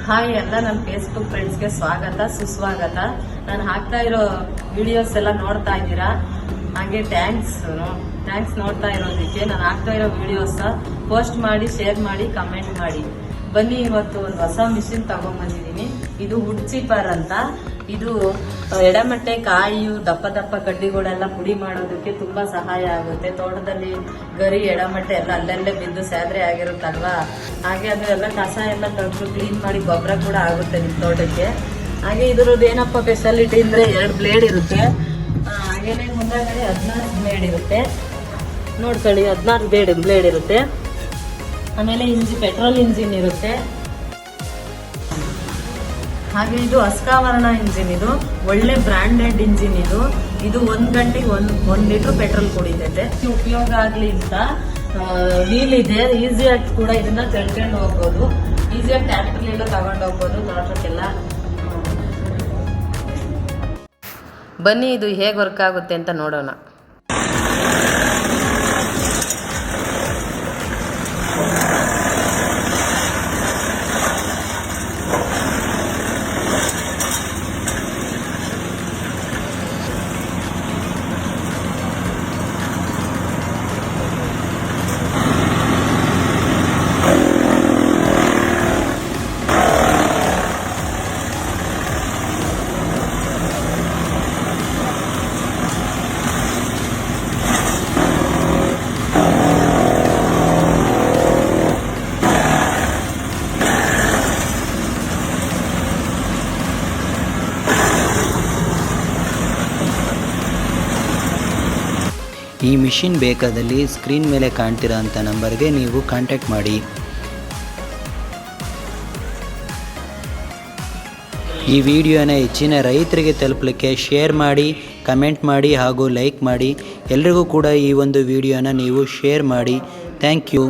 Hi ಎಲ್ಲ ನನ್ನ Facebook ಫ್ರೆಂಡ್ಸ್ಗೆ ಸ್ವಾಗತ ಸುಸ್ವಾಗತ. ನಾನು ಹಾಕ್ತಾ ಇರೋ ವಿಡಿಯೋಸ್ ಎಲ್ಲ ನೋಡ್ತಾ ಇದ್ದೀರಾ, ಹಾಗೆ ಥ್ಯಾಂಕ್ಸ್ ನೋಡ್ತಾ ಇರೋದಕ್ಕೆ. ನಾನು ಹಾಕ್ತಾ ಇರೋ ವಿಡಿಯೋಸ್ ಪೋಸ್ಟ್ ಮಾಡಿ, ಶೇರ್ ಮಾಡಿ, ಕಮೆಂಟ್ ಮಾಡಿ. ಬನ್ನಿ, ಇವತ್ತು ಒಂದು ಹೊಸ ಮಿಷಿನ್ ತಗೊಂಡ್ಬಂದಿದ್ದೀನಿ. ಇದು ವುಡ್ ಚೀಪರ್ ಅಂತ. ಇದು ಎಡಮಟ್ಟೆ ಕಾಯಿ ದಪ್ಪ ಕಡ್ಡಿಗಳೆಲ್ಲ ಪುಡಿ ಮಾಡೋದಕ್ಕೆ ತುಂಬಾ ಸಹಾಯ ಆಗುತ್ತೆ. ತೋಟದಲ್ಲಿ ಗರಿ ಎಡಮಟ್ಟೆ ಎಲ್ಲ ಅಲ್ಲಲ್ಲೇ ಬಿದ್ದು ಸ್ಯಾದ್ರೆ ಆಗಿರುತ್ತಲ್ವಾ, ಹಾಗೆ ಅದೆಲ್ಲ ಕಸ ಎಲ್ಲ ತೆಗೆದು ಕ್ಲೀನ್ ಮಾಡಿ ಗೊಬ್ಬರ ಕೂಡ ಆಗುತ್ತೆ ನಿಮ್ಮ ತೋಟಕ್ಕೆ. ಹಾಗೆ ಇದ್ರದ್ದು ಏನಪ್ಪ ಸ್ಪೆಷಾಲಿಟಿ ಅಂದ್ರೆ 2 ಬ್ಲೇಡ್ ಇರುತ್ತೆ. ಹಾಗೇನೆ ಮುಂದಾಗಡೆ 16 ಬ್ಲೇಡ್ ಇರುತ್ತೆ. ನೋಡ್ಕೊಳ್ಳಿ, 16 ಬ್ಲೇಡ್ ಇರುತ್ತೆ. ಆಮೇಲೆ ಪೆಟ್ರೋಲ್ ಇಂಜಿನ್ ಇರುತ್ತೆ. ಹಾಗೆ ಇದು ಅಸ್ಕಾವರ್ಣ ಇಂಜಿನ್. ಇದು ಒಳ್ಳೆ ಬ್ರಾಂಡೆಡ್ ಇಂಜಿನ್. ಇದು 1 ಗಂಟೆಗೆ 1 ಲೀಟರ್ ಪೆಟ್ರೋಲ್ ಕುಡಿತೈತೆ. ಉಪಯೋಗ ಆಗ್ಲಿ ಅಂತ ವೀಲ್ ಇದೆ. ಈಸಿಯಾಗಿ ಕೂಡ ಇದನ್ನ ತೆಳ್ಕೊಂಡು ಹೋಗ್ಬೋದು. ಈಸಿಯಾಗಿ ಟ್ರ್ಯಾಕ್ಟರ್ಲೆಲ್ಲ ತಗೊಂಡು ಹೋಗ್ಬೋದು ತೋಟಕ್ಕೆಲ್ಲ. ಬನ್ನಿ, ಇದು ಹೇಗೆ ವರ್ಕ್ ಆಗುತ್ತೆ ಅಂತ ನೋಡೋಣ. ಈ ಮಿಷಿನ್ ಬೇಕಾದಲ್ಲಿ ಸ್ಕ್ರೀನ್ ಮೇಲೆ ಕಾಣ್ತಿರೋ ಅಂಥ ನಂಬರ್ಗೆ ನೀವು ಕಾಂಟ್ಯಾಕ್ಟ್ ಮಾಡಿ. ಈ ವಿಡಿಯೋನ ಹೆಚ್ಚಿನ ರೈತರಿಗೆ ತಲುಪಲಿಕ್ಕೆ ಶೇರ್ ಮಾಡಿ, ಕಮೆಂಟ್ ಮಾಡಿ ಹಾಗೂ ಲೈಕ್ ಮಾಡಿ. ಎಲ್ರಿಗೂ ಕೂಡ ಈ ಒಂದು ವಿಡಿಯೋನ ನೀವು ಶೇರ್ ಮಾಡಿ. Thank you.